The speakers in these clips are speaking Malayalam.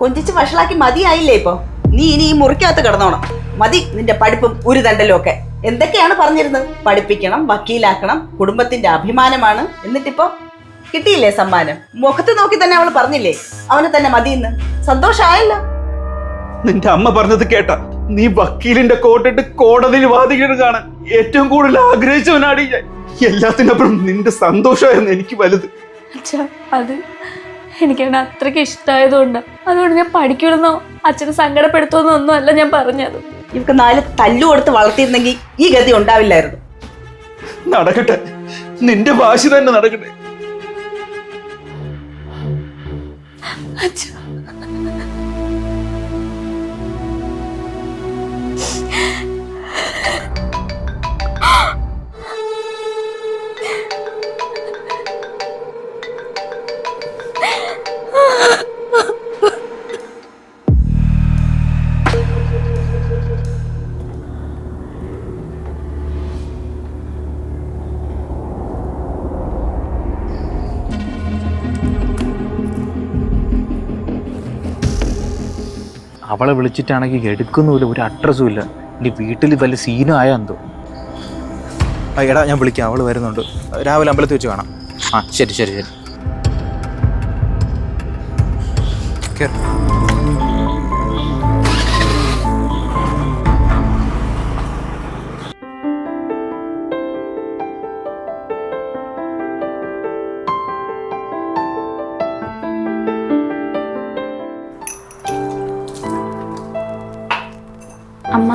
കൊഞ്ചിച്ച് വഷളാക്കി മതിയായില്ലേ ഇപ്പൊ? നീ ഇനി ഈ മുറിക്കകത്ത് കിടന്നോണം. മതി നിന്റെ പഠിപ്പും ഒരു തണ്ടലും ഒക്കെ. എന്തൊക്കെയാണ് പറഞ്ഞിരുന്നത്? പഠിപ്പിക്കണം, വക്കീലാക്കണം, കുടുംബത്തിന്റെ അഭിമാനമാണ്. എന്നിട്ടിപ്പോ കിട്ടിയില്ലേ സമ്മാനം? മുഖത്ത് നോക്കി തന്നെ അവള് പറഞ്ഞില്ലേ അവനെ തന്നെ മതിയെന്ന്? സന്തോഷായല്ലോ. നിന്റെ അമ്മ പറഞ്ഞത് കേട്ട? നീ വക്കീലിന്റെ കോട്ടിട്ട് കോടതിയിൽ വാദിക്കുന്നത് കാണാൻ ഏറ്റവും കൂടുതൽ ആഗ്രഹിച്ചവനാണ് ഞാൻ. എല്ലാത്തിനപ്പുറം നിന്റെ സന്തോഷമായിരുന്നു എനിക്ക് വലുത്. അച്ഛാ, അത് എനിക്കവിടെ അത്രയ്ക്ക് ഇഷ്ടമായതുകൊണ്ട്, അതുകൊണ്ട് ഞാൻ പഠിക്കണമെന്നോ അച്ഛനെ സങ്കടപ്പെടുത്തുമെന്നോ ഒന്നും അല്ല ഞാൻ പറഞ്ഞത്. ഇവക്ക് 4 തല്ലു കൊടുത്ത് വളർത്തിയിരുന്നെങ്കിൽ ഈ ഗതി ഉണ്ടാവില്ലായിരുന്നു. നടക്കട്ടെ, നിന്റെ വാശി തന്നെ നടക്കട്ടെ. അച്ഛാ, അവളെ വിളിച്ചിട്ടാണെങ്കിൽ എടുക്കുന്നുമില്ല, ഒരു അഡ്രസ്സും ഇല്ല. എൻ്റെ വീട്ടിൽ വല്ല സീനും ആയാ എന്തോ. എടാ ഞാൻ വിളിക്കാം, അവൾ വരുന്നുണ്ട്. രാവിലെ അമ്പലത്തിൽ വെച്ച് കാണാം. ആ ശരി ശരി ശരി. കേറ്. അമ്മ,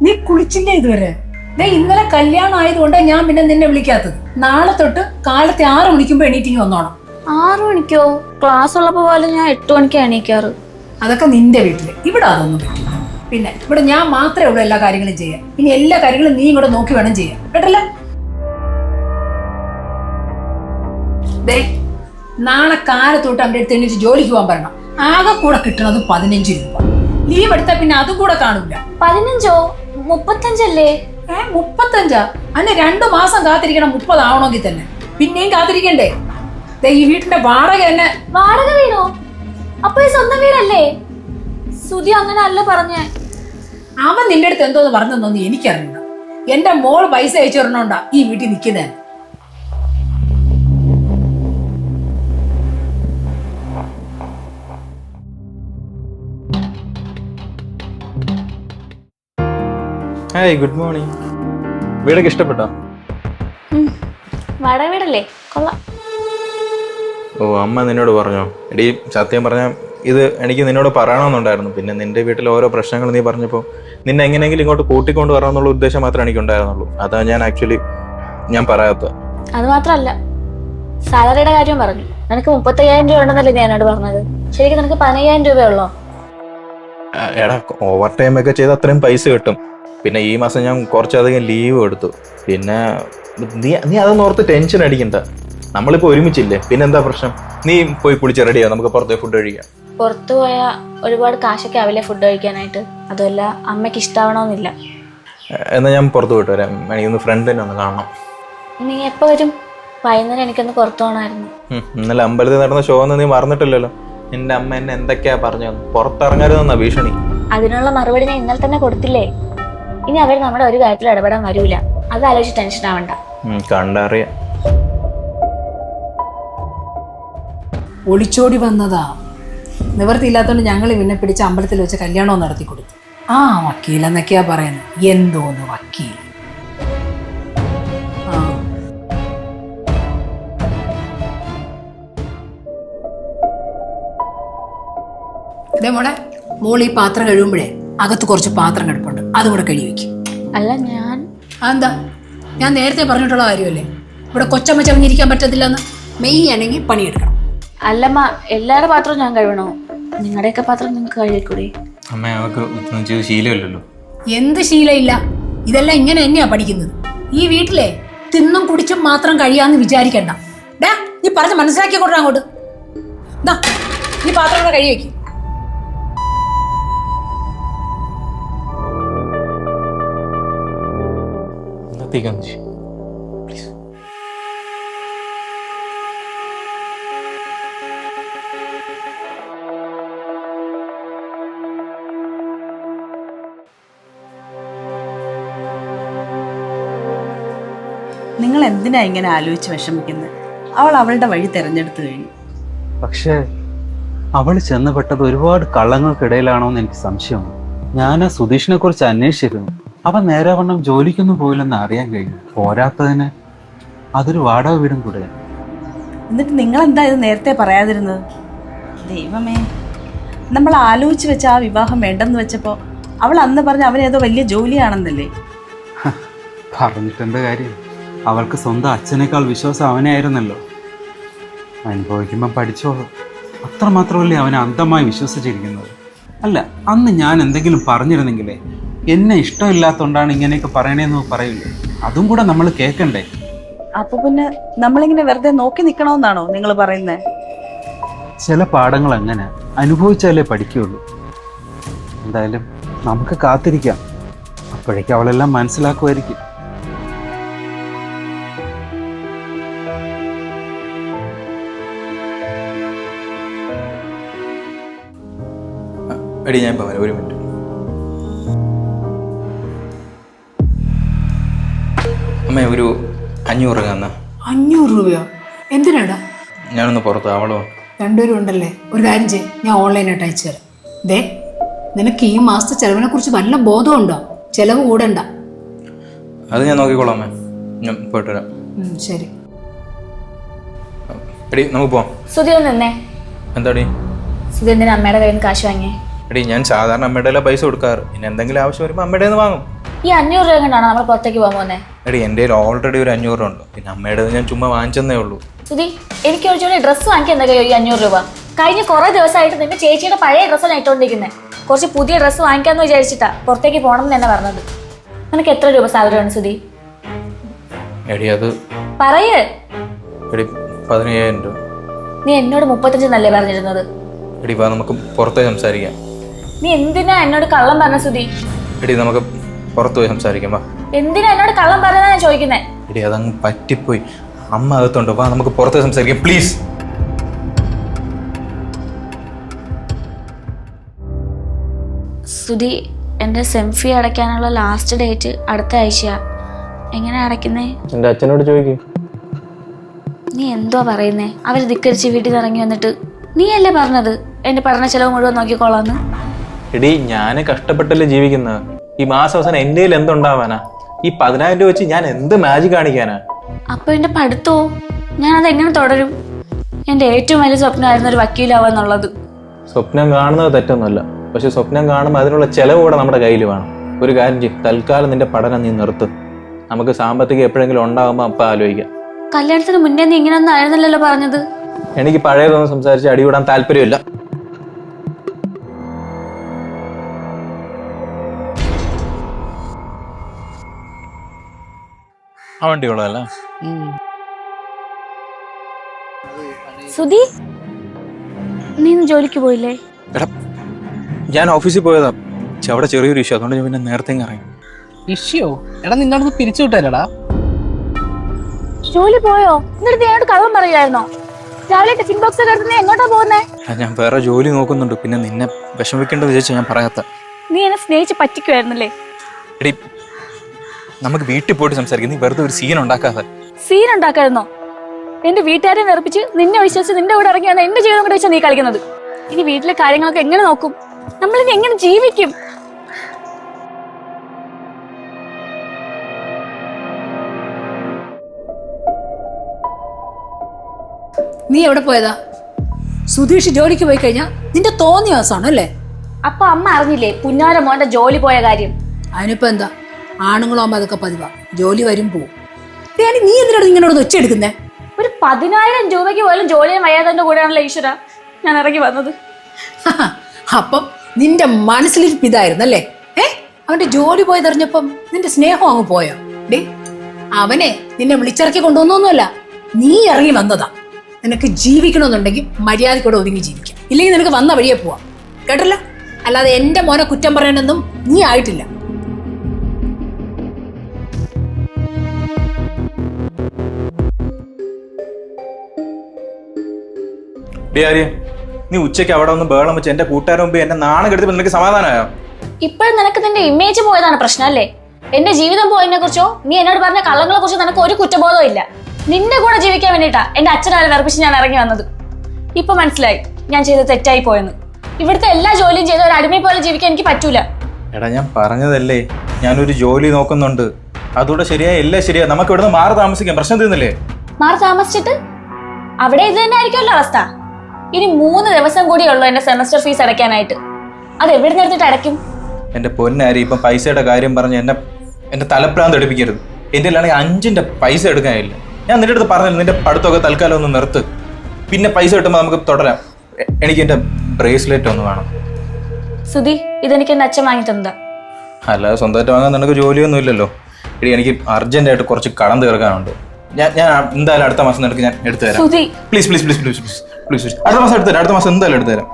നീ കുളിച്ചില്ലേ ഇതുവരെ? ഇന്നലെ കല്യാണം ആയതുകൊണ്ട് ഞാൻ പിന്നെ നിന്നെ വിളിക്കാത്തത്. നാളെ തൊട്ട് കാലത്തെ 6 മണിക്കുമ്പോ എണീറ്റിങ് വന്നോണം. 6 മണിക്കോ? ക്ലാസ് ഉള്ളപ്പോ പോലെ ഞാൻ 8 മണിക്കാണ് എണീക്കാറ്. അതൊക്കെ നിന്റെ വീട്ടില്, ഇവിടെ അതൊന്നും പറ്റില്ല. പിന്നെ ഇവിടെ ഞാൻ മാത്രമേ ഉള്ളൂ എല്ലാ കാര്യങ്ങളും ചെയ്യാൻ. ഇനി എല്ലാ കാര്യങ്ങളും നീ ഇങ്ങോട്ട് നോക്കി വേണം ചെയ്യാൻ, കേട്ടല്ലോ? നാളെ കാലത്തോട്ട് അവരുടെ അടുത്ത് എണീറ്റ് ജോലിക്ക് പോകാൻ പറയണം. ആകെ കൂടെ കിട്ടണത് 15 രൂപ. ലീവ് എടുത്താ പിന്നെ അതും കൂടെ കാണൂല. 15ഓ? 35 അല്ലേ? 35? അന്നെ 2 മാസം കാത്തിരിക്കണം 30 ആവണമെങ്കിൽ തന്നെ. പിന്നെയും കാത്തിരിക്കണ്ടേ? ഈ വീട്ടിന്റെ വാടക തന്നെ. വാടക വീടോ? അപ്പൊ ഈ സ്വന്തം വീടല്ലേ? സുധി അങ്ങനെ അല്ല പറഞ്ഞേ. അവൻ നിന്റെ അടുത്ത് എന്തോന്ന് പറഞ്ഞെന്നൊന്നും എനിക്കറിയില്ല. എന്റെ മോൾ പൈസ അയച്ചു തരണോണ്ടാ ഈ വീട്ടിൽ നിൽക്കുന്നേ. Hi, good morning. വീടൊക്കെ ഇഷ്ടപ്പെട്ടോ? വാടക വീടല്ലേ, കൊള്ളാം. ഓ, അമ്മ നിന്നോട് പറഞ്ഞോ? എടീ സത്യം പറഞ്ഞാൽ ഇത് എനിക്ക് നിന്നോട് പറയണമെന്നുണ്ടായിരുന്നു. പിന്നെ നിന്റെ വീട്ടിൽ ഓരോ പ്രശ്നങ്ങൾ നീ പറഞ്ഞപ്പോൾ നിന്നെ എങ്ങനെയെങ്കിലും ഇങ്ങോട്ട് കൂട്ടിക്കൊണ്ട് വരാമെന്നുള്ള ഉദ്ദേശം മാത്രമേ എനിക്കുണ്ടായിരുന്നുള്ളൂ. അതാ ഞാൻ പറയാത്തത്. അത് മാത്രല്ല, സാലറിയുടെ കാര്യം പറഞ്ഞു. നിനക്ക് 35,000 രൂപ ഉണ്ടെന്നല്ലേ ഞാനോട് പറഞ്ഞത്? ശരിക്കും നിനക്ക് 15,000 രൂപയുള്ളോ? എടാ, ഓവർ ടൈം ഒക്കെ ചെയ്ത് അത്രയും പൈസ കിട്ടും. പിന്നെ ഈ മാസം ഞാൻ കുറച്ചധികം ലീവ് എടുത്തു. പിന്നെ നീ അതൊന്നും ഓർത്ത് ടെൻഷൻ അടിക്കണ്ട. നമ്മളിപ്പോൾ ഒരുമിച്ചില്ലേ, പിന്നെന്താ പ്രശ്നം? നീ പോയി കുളിച്ച് റെഡിയാ, നമുക്ക് പുറത്ത് ഫുഡ് കഴിക്കാം. പുറത്തു പോയാൽ ഒരുപാട് കാശൊക്കെ ആവില്ലേ ഫുഡ് കഴിക്കാനായിട്ട്? അതുമല്ല, അമ്മയ്ക്ക് ഇഷ്ടാവണമെന്നില്ല. എന്നാൽ ഞാൻ പുറത്ത് പോയിട്ട് വരാം. എനിക്കൊന്ന് ഫ്രണ്ടിനെ ഒന്ന് കാണണം. നീ എപ്പോൾ വരും? വൈകുന്നേരം എനിക്കൊന്ന് പുറത്തു പോകണമായിരുന്നു. ഇന്നലെ അമ്പലത്തിൽ നടന്ന ഷോ ഒന്നും നീ മറന്നിട്ടില്ലല്ലോ. നിന്റെ അമ്മ എന്നെ എന്തൊക്കെയാ പറഞ്ഞു? പുറത്തിറങ്ങരുതെന്നാ ഭീഷണി. അതിനുള്ള മറുപടി ഞാൻ ഇന്നലെ തന്നെ കൊടുത്തില്ലേ. ഇനി അവർ നമ്മുടെ ഒരു കാര്യത്തിൽ ഇടപെടാൻ വരൂല. അത് ആലോചിച്ച് ടെൻഷൻ ആവണ്ട. കണ്ടറിയാം. ഒളിച്ചോടി വന്നതാ. നിവർത്തിയില്ലാത്തോണ്ട് ഞങ്ങൾ പിന്നെ പിടിച്ച് അമ്പലത്തിൽ വെച്ച് കല്യാണവും നടത്തി കൊടുത്തു. ആ വക്കീൽ എന്നൊക്കെയാ പറയുന്നത്. എന്തോന്ന് വക്കീൽ? ഇതേ മോൾ ഈ പാത്രം കഴുകുമ്പോഴേ അകത്ത് കുറച്ച് പാത്രം കിടപ്പുണ്ട്, അതും കൂടെ കഴുകി വെക്കും. അല്ല, ഞാൻ അതെന്താ? ഞാൻ നേരത്തെ പറഞ്ഞിട്ടുള്ള കാര്യമല്ലേ, ഇവിടെ കൊച്ചമ്മ ചമഞ്ഞിരിക്കാൻ പറ്റത്തില്ലെന്ന്. മെയ് ആണെങ്കിൽ പണിയെടുക്കണം. അല്ലമ്മ, എല്ലാവരുടെ പാത്രവും ഞാൻ കഴുകണോ? നിങ്ങളുടെയൊക്കെ പാത്രം നിങ്ങൾക്ക് കഴുകിക്കൂടെ? അമ്മ, അവർക്ക് ശീലമില്ലല്ലോ. എന്ത് ശീലമില്ല? ഇതെല്ലാം ഇങ്ങനെ തന്നെയാ പഠിക്കുന്നത്. ഈ വീട്ടിലെ തിന്നും കുടിച്ചും മാത്രം കഴിയാന്ന് വിചാരിക്കണ്ട. നീ പറഞ്ഞ് മനസ്സിലാക്കി കൊടുക്കണം അങ്ങോട്ട്. നീ പാത്രം കൂടെ കഴുകി വെക്കും. നിങ്ങൾ എന്തിനാ ഇങ്ങനെ ആലോചിച്ച് വിഷമിക്കുന്നത്? അവൾ അവളുടെ വഴി തിരഞ്ഞെടുത്തു കഴിഞ്ഞു. പക്ഷേ അവൾ ചെന്നപ്പെട്ടത് ഒരുപാട് കള്ളങ്ങൾക്കിടയിലാണോ എന്ന് എനിക്ക് സംശയമാണ്. ഞാൻ ആ സുധീഷിനെ കുറിച്ച് അന്വേഷിച്ചിരുന്നു. അവൻ നേരാവണ്ണം ജോലിക്കൊന്നും പോയില്ലെന്ന് അറിയാൻ കഴിഞ്ഞു. പോരാത്തതിന് അതൊരു വാടക വീടും കൂടെയാണ്. എന്നിട്ട് നിങ്ങൾ എന്താ ഇത് നേരത്തെ പറയാതിരുന്നത്? ദൈവമേ, നമ്മൾ ആലോചിച്ച് വെച്ച ആ വിവാഹം വേണ്ടെന്ന് വെച്ചപ്പോൾ അവൾ അന്ന് പറഞ്ഞ അവനേതോ വലിയ ജോലിയാണെന്നല്ലേ? പറഞ്ഞിട്ടെന്ത് കാര്യം? അവൾക്ക് സ്വന്തം അച്ഛനേക്കാൾ വിശ്വാസം അവനെ ആയിരുന്നല്ലോ. അനുഭവിക്കുമ്പം പഠിച്ചോളൂ. അത്രമാത്രമല്ലേ അവനെ അന്ധമായി വിശ്വസിച്ചിരിക്കുന്നത്. അല്ല, അന്ന് ഞാൻ എന്തെങ്കിലും പറഞ്ഞിരുന്നെങ്കിലേ, എന്നെ ഇഷ്ടമില്ലാത്തതുകൊണ്ടാണ് ഇങ്ങനെയൊക്കെ പറയണേന്ന് പറയില്ലേ, അതും കൂടെ നമ്മൾ കേൾക്കണ്ടേ? അപ്പൊ പിന്നെ നമ്മളിങ്ങനെ വെറുതെ നോക്കി നിൽക്കണമെന്നാണോ നിങ്ങൾ പറയുന്നത്? ചില പാഠങ്ങൾ അങ്ങനെ അനുഭവിച്ചാലേ പഠിക്കുകയുള്ളൂ. എന്തായാലും നമുക്ക് കാത്തിരിക്കാം. അപ്പോഴേക്കും അവളെല്ലാം മനസ്സിലാക്കുമായിരിക്കും. എടി ഞാൻ പോവാം, ഒരു മിനിറ്റ്. അമ്മ ഒരു 500 തന്നാ. 500 രൂപയോ? എന്തിനാടാ? ഞാനൊന്ന് പുറത്ത്, അവളോ? രണ്ടുപേരും ഉണ്ടല്ലേ, ഒരു കാര്യം ചെയ്യ്, ഞാൻ ഓൺലൈനായിട്ട് അയച്ചു തരാം. ദേ, നിനക്ക് ഈ മാസത്തെ ചെലവിനെ കുറിച്ച് വല്ല ബോധമുണ്ടോ? ചെലവ് കൂടണ്ട. അത് ഞാൻ നോക്കിക്കോളാം അമ്മ, ഞാൻ പോയിട്ട് വരാം. ശരി. എടി നമുക്ക് പോവാം. സുധി ഒന്ന് നിന്നേ. എന്താടി? സുധി എന്തിനാ അമ്മയുടെ കയ്യിൽ നിന്ന് കാശ് വാങ്ങിയേ? എടി ഞാൻ സാധാരണ അമ്മയുടെ എല്ലാം പൈസ കൊടുക്കാറ്. പിന്നെ എന്തെങ്കിലും ആവശ്യം വരുമ്പോൾ അമ്മയുടെ നിന്ന് വാങ്ങും. ഈ 500 രൂപ കൊണ്ടാണോ നമ്മൾ പുറത്തേക്ക് പോകാൻ പോകുന്നത്? എടി എൻ്റെ കയ്യിൽ ഓൾറെഡി ഒരു 500 ഉണ്ട്. പിന്നെ അമ്മയുടെ ഞാൻ ചുമ്മാ വാങ്ങിച്ചെന്നേ ഉള്ളൂ. സുധി, എനിക്ക് ഒരു ജോലി ഡ്രസ്സ് വാങ്ങിക്കാൻ എന്തൊക്കെയോ ഈ 500 രൂപ? കഴിഞ്ഞ കുറേ ദിവസമായിട്ട് നിന്റെ ചേച്ചിയുടെ പഴയ ഡ്രസ്സാണ് ഇട്ടുകൊണ്ടിരിക്കുന്നത്. കുറച്ച് പുതിയ ഡ്രസ്സ് വാങ്ങിക്കാമെന്ന് വിചാരിച്ചിട്ടാ പുറത്തേക്ക് പോകണം എന്ന് തന്നെ പറഞ്ഞത്. നിനക്ക് എത്ര രൂപ സാലറി ഉണ്ട് സുധി? എടി അത് പറയേ. എടി 15,000 രൂപ. നീ എന്നോട് 35 എന്നല്ലേ പറഞ്ഞിരുന്നത്? എടി വാ നമുക്ക് പുറത്തേ സംസാരിക്കാം. നീ എന്തിനാ എന്നോട് കള്ളം പറഞ്ഞ സുധി? എടി നമുക്ക് പുറത്തു പോയി സംസാരിക്കാം വാ. എന്തിനാ എന്നോട് കള്ളം പറഞ്ഞാ ഞാൻ ചോദിക്കുന്നേ? എടി അതങ്ങ് പറ്റിപ്പോയി. അമ്മ അകത്തുണ്ട്, വാ നമുക്ക് പുറത്തേ സംസാരിക്കാം പ്ലീസ്. സുധി, എൻ്റെ സെം ഫീ അടയ്ക്കാനുള്ള ലാസ്റ്റ് ഡേറ്റ് അടുത്ത ആഴ്ചയാ. എങ്ങനെ അടയ്ക്കുന്നേ? എൻ്റെ അച്ഛനോട് ചോദിക്കും. നീ എന്തോ പറയുന്നേ? അവർ ധിക്കരിച്ച് വീട്ടിൽ നിന്ന് ഇറങ്ങി വന്നിട്ട് നീയല്ലേ പറഞ്ഞത് എൻ്റെ പഠന ചെലവ് മുഴുവൻ നോക്കിക്കോളാന്ന്? എടി ഞാൻ കഷ്ടപ്പെട്ടല്ലേ ജീവിക്കുന്നത്. ഈ മാസം അവസാനം എൻ്റെ കയ്യിൽ എന്തുണ്ടാവാനാ? ഈ 10,000 രൂപ വെച്ച് ഞാൻ എന്ത് മാജിക് കാണിക്കാനാ? അപ്പൊ എൻ്റെ പഠിത്തോ? ഞാനത് എങ്ങനെ തുടരും? എൻ്റെ ഏറ്റവും വലിയ സ്വപ്നമായിരുന്നു ഒരു വക്കീലാവാന്നുള്ളത്. സ്വപ്നം കാണുന്നത് തെറ്റൊന്നുമല്ല, പക്ഷെ സ്വപ്നം കാണുമ്പോൾ അതിനുള്ള ചെലവ് കൂടെ നമ്മുടെ കയ്യിൽ വേണം. ഒരു കാര്യം ചെയ്യും, തൽക്കാലം നിന്റെ പഠനം നീ നിർത്തും. നമുക്ക് സാമ്പത്തികം എപ്പോഴെങ്കിലും ഉണ്ടാകുമ്പോൾ അപ്പം ആലോചിക്കാം. കല്യാണത്തിന് മുന്നേ നീ ഇങ്ങനെയൊന്നും ആയിരുന്നല്ലോ പറഞ്ഞത്. എനിക്ക് പഴയതൊന്നും സംസാരിച്ച് അടികൂടാൻ താല്പര്യമില്ല. ആ വണ്ടി കൊള്ളാല്ലേ? സുധി, നീ ഇന്ന് ജോലിക്ക് പോയില്ലേ? എടാ ഞാൻ ഓഫീസിൽ പോയതാ. അവിടെ ചെറിയൊരു ഇഷ്യൂ, അതുകൊണ്ട് ഞാൻ പിന്നെ നേരത്തെ ഇറങ്ങി. ഇഷ്യോ? എടാ നിന്നോടൊന്ന് പിരിച്ചു വിട്ടാലടാ. ജോലി പോയോ? എന്നിട്ട് നീ എന്നോട് കള്ളം പറയുമായിരുന്നോ? രാവിലെ ടിഫിൻ ബോക്സ് ഒക്കെ എടുത്ത് നീ എങ്ങോട്ടാ പോകുന്നേ? ഞാൻ വേറെ ജോലി നോക്കുന്നുണ്ട്. പിന്നെ നിന്നെ വിഷമിക്കേണ്ടത് വിചാരിച്ചാ ഞാൻ പറയാത്ത. നീ എന്നെ സ്നേഹിച്ച് പറ്റിക്കുമായിരുന്നല്ലേ? എടി നമുക്ക് വീട്ടിൽ പോയിട്ട് സംസാരിക്കും. നീ വെറുതെ ഒരു സീൻ ഉണ്ടാക്കാതെ. സീൻ ഉണ്ടാക്കായിരുന്നോ? എന്റെ വീട്ടുകാരെ വെറുപ്പിച്ച് നിന്നെ വിശ്വസിച്ച് നിന്റെ കൂടെ ഇറങ്ങി വന്ന എന്റെ ജീവിതം കൂടെ വെച്ചാൽ നീ കളിക്കുന്നത്. ഇനി വീട്ടിലെ കാര്യങ്ങളൊക്കെ എങ്ങനെ നോക്കും? നമ്മളിനി എങ്ങനെ ജീവിക്കും? നീ എവിടെ പോയതാ? സുധീഷ് ജോലിക്ക് പോയി കഴിഞ്ഞാൽ നിന്റെ തോന്നിയ ദിവസമാണ് അല്ലേ? അപ്പൊ അമ്മ അറിഞ്ഞില്ലേ പുന്നാര മോന്റെ ജോലി പോയ കാര്യം? അതിനിപ്പോ എന്താ, ആണുങ്ങളാകുമ്പോ അതൊക്കെ പതിവാ. ജോലി വരും പോവും. നീ എന്തിനാണ് ഇങ്ങനോട് ഒച്ചെടുക്കുന്നേ? ഒരു 10,000 രൂപയ്ക്ക് പോലും ജോലിയും വയ്യാതെ കൂടെയാണല്ലോ ഈശ്വര ഞാൻ ഇറങ്ങി വന്നത്. അപ്പം നിന്റെ മനസ്സിലിരിപ്പ് ഇതായിരുന്നല്ലേ? അവന്റെ ജോലി പോയതറിഞ്ഞപ്പം നിന്റെ സ്നേഹം അങ്ങ് പോയോ? ഡേ, അവനെ നിന്നെ വിളിച്ചിറക്കി കൊണ്ടുവന്നൊന്നുമല്ല, നീ ഇറങ്ങി വന്നതാ. നിനക്ക് ജീവിക്കണമെന്നുണ്ടെങ്കിൽ മര്യാദക്കൂടെ ഒതുങ്ങി ജീവിക്കാം, ഇല്ലെങ്കിൽ നിനക്ക് വന്ന വഴിയെ പോവാം. കേട്ടല്ലോ? അല്ലാതെ എന്റെ മോനെ കുറ്റം പറയാനൊന്നും നീ ആയിട്ടില്ല. നീ ഉച്ചയ്ക്ക് അവിടെ ഒന്ന് ബേളം വെച്ച് എന്റെ കൂട്ടുകാരൻ മുമ്പ് എന്നെ നാണം കെടുത്തി നിനക്ക് സമാധാനമായോ? ഇപ്പോഴും നിനക്ക് നിന്റെ ഇമേജ് പോയതാണ് പ്രശ്നം അല്ലേ? എന്റെ ജീവിതം പോയതിനെ കുറിച്ചോ നീ എന്നോട് പറഞ്ഞ കള്ളങ്ങളെ കുറിച്ചോ നിനക്ക് ഒരു കുറ്റബോധവും ഇല്ല. നിന്റെ കൂടെ ജീവിക്കാൻ വേണ്ടിയിട്ടാ എന്റെ അച്ഛനാരെ വെറുപ്പിച്ച് ഞാൻ ഇറങ്ങി വന്നത്. ഇപ്പൊ മനസ്സിലായി ഞാൻ ചെയ്ത് തെറ്റായി പോയെന്ന്. ഇവിടുത്തെ എല്ലാ ജോലിയും ചെയ്ത ഒരു അടിമയെ പോലെ ജീവിക്കാൻ എനിക്ക് പറ്റൂല. എടാ ഞാൻ പറഞ്ഞതല്ലേ, ഞാനൊരു ജോലി നോക്കുന്നുണ്ട്, അതുകൂടെ ശരിയായ എല്ലാം ശരിയാ, നമുക്ക് ഇവിടുന്ന് മാറി താമസിക്കാം, പ്രശ്നം തീർന്നില്ലേ? മാറി താമസിച്ചിട്ട് അവിടെ ഇത് തന്നെ ആയിരിക്കുമല്ലോ അവസ്ഥ. ഇനി 3 ദിവസം കൂടിയുള്ളൂ എന്റെ സെമസ്റ്റർ ഫീസ് അടയ്ക്കാനായിട്ട്. അത് എവിടെ നിന്ന് എടുത്തിട്ട് അടയ്ക്കും? എന്റെ പൊന്നാരി, ഇപ്പം പൈസയുടെ കാര്യം പറഞ്ഞ് എന്റെ തലപ്രാന്ത് എടുപ്പിക്കരുത്. എന്റെ ആണെങ്കിൽ 5ന്റെ പൈസ എടുക്കാനില്ല. ഞാൻ നിന്റെ അടുത്ത് പറഞ്ഞില്ല, നിന്റെ പഠിത്തമൊക്കെ തൽക്കാലം ഒന്ന് നിർത്ത്, പിന്നെ പൈസ കിട്ടുമ്പോൾ നമുക്ക് തുടരാം. എനിക്ക് എന്റെ ബ്രേസ്ലെറ്റ് ഒന്ന് വേണം. സുധി, ഇതെനിക്ക് എന്റെ അച്ഛൻ വാങ്ങി തന്നതാ. അല്ലാതെ സ്വന്തമായിട്ട് വാങ്ങാൻ നിനക്ക് ജോലിയൊന്നും ഇല്ലല്ലോ. എടി എനിക്ക് അർജന്റായിട്ട് കുറച്ച് കടം തീർക്കാനുണ്ട്. ഞാൻ എന്തായാലും അടുത്ത മാസം നിനക്ക് ഞാൻ എടുത്തു തരാം. Sudhi, please please please please please please അടുത്ത മാസം എടുത്തു തരാം. അടുത്ത മാസം എന്തായാലും എടുത്തു തരാം.